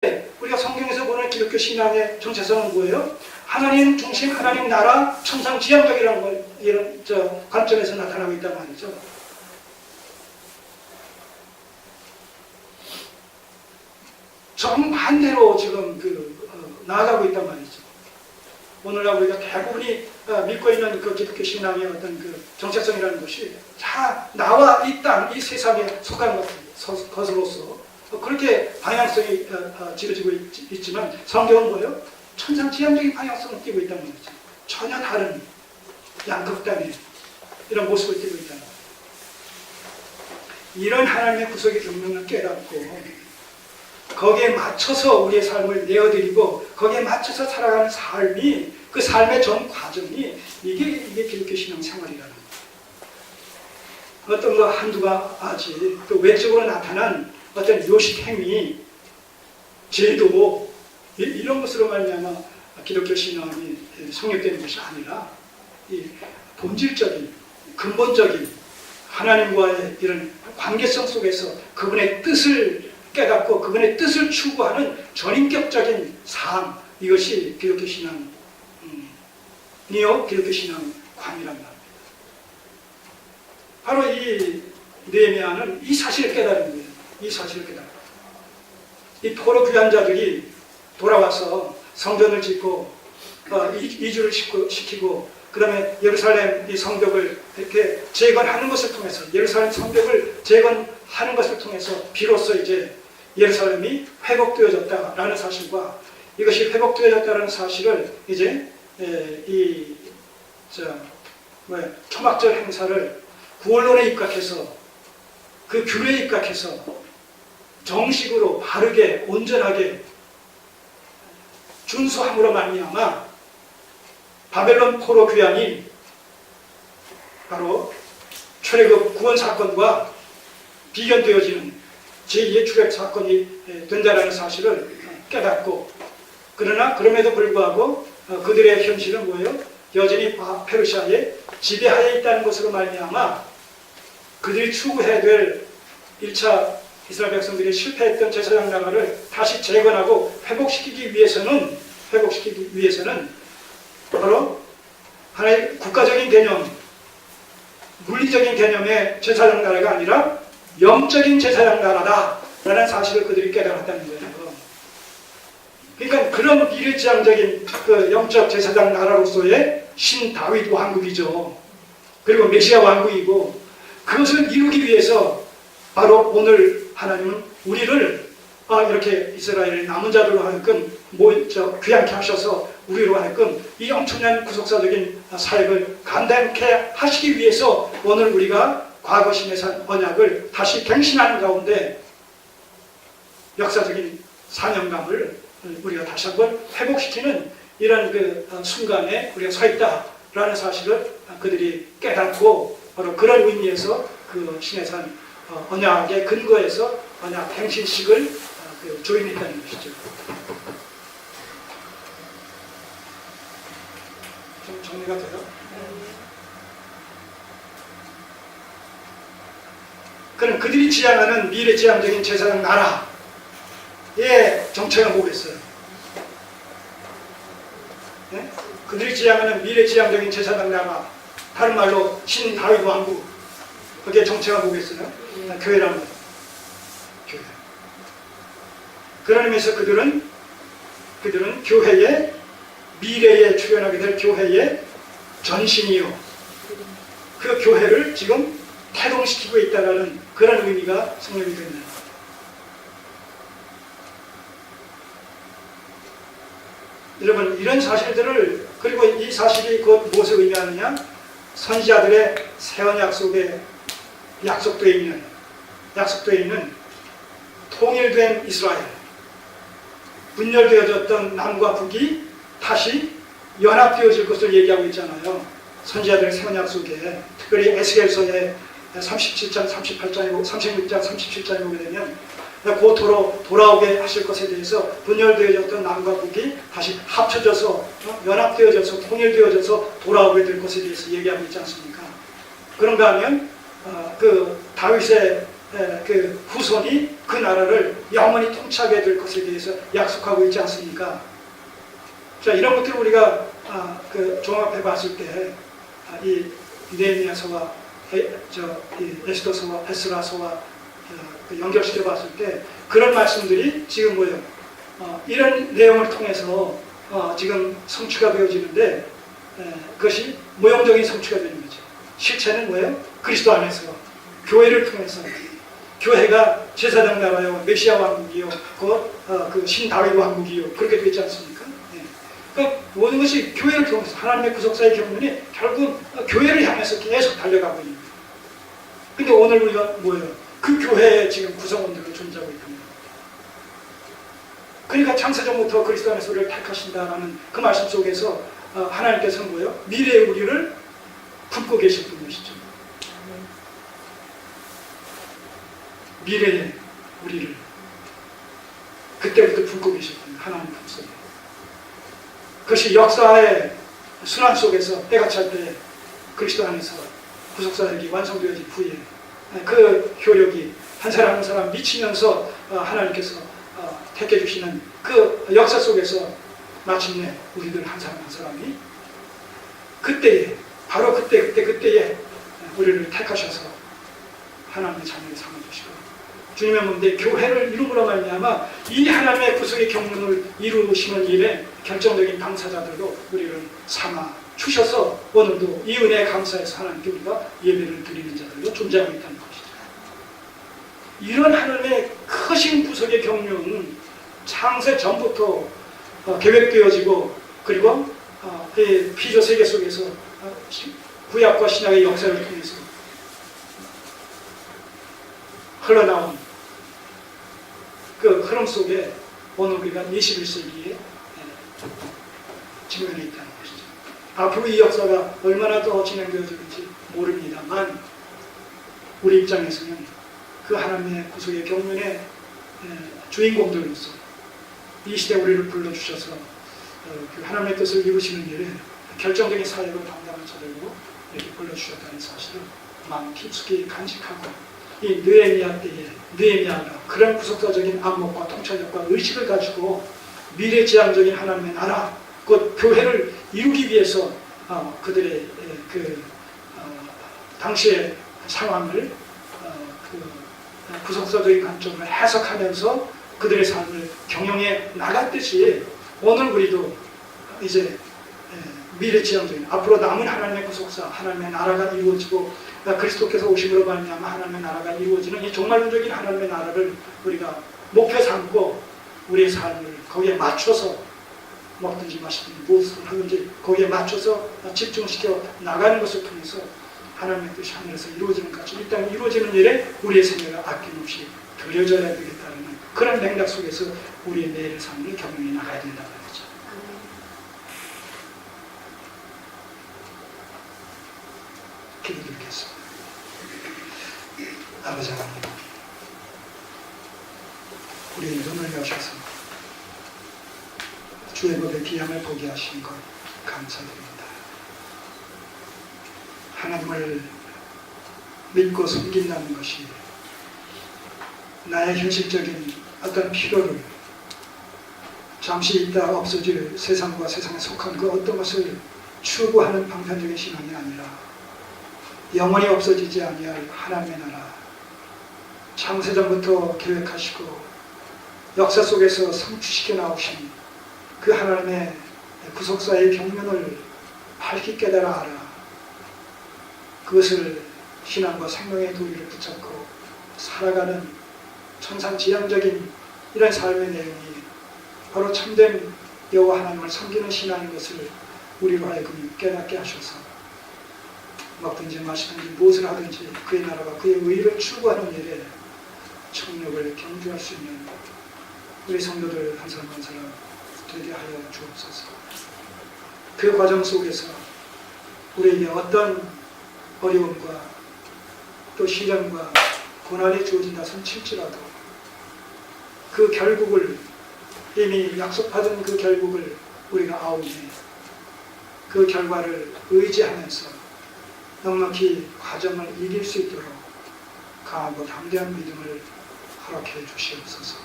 우리가 성경에서 보는 기독교 신앙의 정체성은 뭐예요? 하나님 중심, 하나님 나라, 천상지향적이라는 걸 이런 관점에서 나타나고 있단 말이죠. 정반대로 지금 나아가고 있단 말이죠. 오늘날 우리가 대부분이 믿고 있는 그 기독교 신앙의 어떤 그 정체성이라는 것이 다 나와 이 땅, 이 세상에 속한 것으로서 그렇게 방향성이 지어지고 있지만 성경은 뭐예요? 천상지향적인 방향성을 띠고 있다는 거죠. 전혀 다른 양극단의 이런 모습을 띠고 있다는 거죠. 이런 하나님의 구속의 경륜을 깨닫고 거기에 맞춰서 우리의 삶을 내어드리고 거기에 맞춰서 살아가는 삶이 그 삶의 전 과정이 이게 기독교 신앙 생활이라는 거예요. 어떤 거 한두가 아지 또 외적으로 나타난 어떤 요식 행위, 제도 이런 것으로 말미암아 기독교 신앙이 성립되는 것이 아니라 이 본질적인 근본적인 하나님과의 이런 관계성 속에서 그분의 뜻을 깨닫고 그분의 뜻을 추구하는 전인격적인 삶, 이것이 기독교 신앙이요 기독교 신앙 관이란 말입니다. 바로 이 느헤미야는 이 사실을 깨달은 거예요. 이 사실을 깨달은 거예요. 이 포로 귀환자들이 돌아와서 성전을 짓고 이주를 시키고 그 다음에 예루살렘 이 성벽을 이렇게 재건하는 것을 통해서 예루살렘 성벽을 재건하는 것을 통해서 비로소 이제 예루살렘이 회복되어졌다라는 사실과 이것이 회복되어졌다는 사실을 이제 초막절 행사를 구원론에 입각해서 그 규례에 입각해서 정식으로 바르게 온전하게 준수함으로 말미암아 바벨론 포로 귀환이 바로 출애굽 구원 사건과 비견되어지는 제2의 출애굽 사건이 된다는 사실을 깨닫고 그러나 그럼에도 불구하고 그들의 현실은 뭐예요? 여전히 페르시아의 지배하에 있다는 것으로 말미암아 그들이 추구해야 될 1차 이스라엘 백성들이 실패했던 제사장 나라를 다시 재건하고 회복시키기 위해서는 바로 하나의 국가적인 개념, 물리적인 개념의 제사장 나라가 아니라 영적인 제사장 나라다라는 사실을 그들이 깨달았다는 거예요. 그러니까 그런 미래지향적인 그 영적 제사장 나라로서의 신 다윗 왕국이죠. 그리고 메시아 왕국이고 그것을 이루기 위해서 바로 오늘 하나님은 우리를 이렇게 이스라엘의 남은 자들로 하여금 귀환케 하셔서 우리로 하여금 이 엄청난 구속사적인 사역을 감당케 하시기 위해서 오늘 우리가 과거 신의 언약을 다시 갱신하는 가운데 역사적인 사명감을 우리가 다시 한번 회복시키는 이런 그 순간에 우리가 서 있다라는 사실을 그들이 깨닫고 바로 그런 의미에서 그 신의 산 언약의 근거에서 언약 행신식을 조임했다는 것이죠. 좀 정리가 돼요? 그럼 그들이 지향하는 미래지향적인 제사장 나라의 정체가 뭐겠어요? 네? 그들이 지향하는 미래지향적인 제사장 나라, 다른 말로 신 다윗 왕국, 그게 정체가 뭐겠어요? 교회라는 거예요. 교회. 그런 의미에서 그들은 교회의 미래에 출현하게 될 교회의 전신이요. 그 교회를 지금 태동시키고 있다는 그런 의미가 성립이 됩니다. 여러분, 이런 사실들을, 그리고 이 사실이 곧 무엇을 의미하느냐? 선지자들의 새 언약 속에 약속되어 있는 통일된 이스라엘, 분열되어졌던 남과 북이 다시 연합되어질 것을 얘기하고 있잖아요. 선지자들의 새 언약 속에, 특별히 에스겔서의 37장, 38장이고 36장, 37장에 보게 되면 고토로 돌아오게 하실 것에 대해서 분열되어졌던 남과 북이 다시 합쳐져서 연합되어져서 통일되어져서 돌아오게 될 것에 대해서 얘기하고 있지 않습니까? 그런가 하면 그 다윗의 그 후손이 그 나라를 영원히 통치하게 될 것에 대해서 약속하고 있지 않습니까? 자, 이런 것들을 우리가 그 종합해 봤을 때 이 느헤미야서와 에스더서와 에스라서와 연결시켜 봤을 때 그런 말씀들이 지금 뭐예요? 이런 내용을 통해서 지금 성취가 되어지는데 그것이 모형적인 성취가 되는 거죠. 실체는 뭐예요? 그리스도 안에서 교회를 통해서 교회가 제사장 나라요, 메시아 왕국이요, 그 신다윗 왕국이요, 그렇게 되지 않습니까? 그러니까 모든 것이 교회를 통해서 하나님의 구속사의 경륜이 결국 교회를 향해서 계속 달려가고 있는 거예요. 근데 오늘 우리가 뭐예요? 그 교회에 지금 구성원들로 존재하고 있다는 거예요. 그러니까 창세전부터 그리스도 안에서 우리를 택하신다라는 그 말씀 속에서 하나님께서는 뭐예요? 미래의 우리를 품고 계실 분이시죠. 미래의 우리를 그때부터 품고 계실 분이에요. 하나님 품속에. 그것이 역사의 순환 속에서 때가 찰 때 그리스도 안에서 구속사역이 완성되어진 후에 그 효력이 한 사람 한 사람 미치면서 하나님께서 택해 주시는 그 역사 속에서 마침내 우리들 한 사람 한 사람이 그때에 바로 그때에 우리를 택하셔서 하나님의 자녀를 삼아주시고 주님의 몸대 교회를 이루므로 말미암아 이 하나님의 구속의 경륜을 이루시는 일에 결정적인 당사자들로 우리를 삼아 주셔서 오늘도 이 은혜에 감사해서 하나님께 우리가 예배를 드리는 자들로 존재하고 있다는 것이죠. 이런 하나님의 크신 구속의 경륜은 창세 전부터 계획되어지고 그리고 피조 세계 속에서 구약과 신약의 역사를 통해서 흘러나온 그 흐름 속에 오늘 우리가 21세기에 직면해 있다는 것이죠. 앞으로 이 역사가 얼마나 더 진행되어질지 모릅니다만 우리 입장에서는 그 하나님의 구속의 경륜의 주인공들로서 이 시대에 우리를 불러주셔서 그 하나님의 뜻을 이루시는 일에 결정적인 사역을 감당한 자들로 이렇게 불러주셨다는 사실을 마음 깊숙이 간직하고 이 느헤미야 때에 느헤미야가 그런 구속사적인 안목과 통찰력과 의식을 가지고 미래지향적인 하나님의 나라 곧 교회를 이루기 위해서 그들의 그 당시의 상황을 구속사적인 관점으로 해석하면서 그들의 삶을 경영해 나갔듯이 오늘 우리도 이제 미래지향적인 앞으로 남은 하나님의 구속사 하나님의 나라가 이루어지고 그리스도께서 오심으로 말미암아 하나님의 나라가 이루어지는 이 종말론적인 하나님의 나라를 우리가 목표 삼고 우리의 삶을 거기에 맞춰서 먹든지 마시든지 무엇을 하든지 거기에 맞춰서 집중시켜 나가는 것을 통해서 하나님의 뜻이 하늘에서 이루어지는 것이 이 땅에 이루어지는 일에 우리의 생애가 아낌없이 드려져야 되겠다는 그런 맥락 속에서 우리의 매일의 삶을 경영해 나가야 된다는 거죠. 기도드리겠습니다. 아버지 하나님, 우리의 눈을 여셔서 주의 법의 기양을 보게 하신 것 감사드립니다. 하나님을 믿고 섬긴다는 것이 나의 현실적인 어떤 필요를 잠시 있다 없어질 세상과 세상에 속한 그 어떤 것을 추구하는 방편적인 신앙이 아니라 영원히 없어지지 아니할 하나님의 나라 창세전부터 계획하시고 역사 속에서 성취시켜 나오신 그 하나님의 구속사의 경륜을 밝히 깨달아 알아 그것을 신앙과 생명의 도리를 붙잡고 살아가는 천상지향적인 이런 삶의 내용이 바로 참된 여호와 하나님을 섬기는 신앙인 것을 우리로 하여금 깨닫게 하셔서 먹든지 마시든지 무엇을 하든지 그의 나라와 그의 의를 추구하는 일에 청력을 경주할 수 있는 우리 성도들 한 사람 한 사람 되게 하여 주옵소서. 그 과정 속에서 우리에게 어떤 어려움과 또 시련과 고난이 주어진다 손칠지라도 그 결국을 이미 약속받은 그 결국을 우리가 아오니 그 결과를 의지하면서 넉넉히 과정을 이길 수 있도록 강하고 담대한 믿음을 허락해 주시옵소서.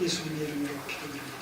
예수님의 이름으로 기도드립니다.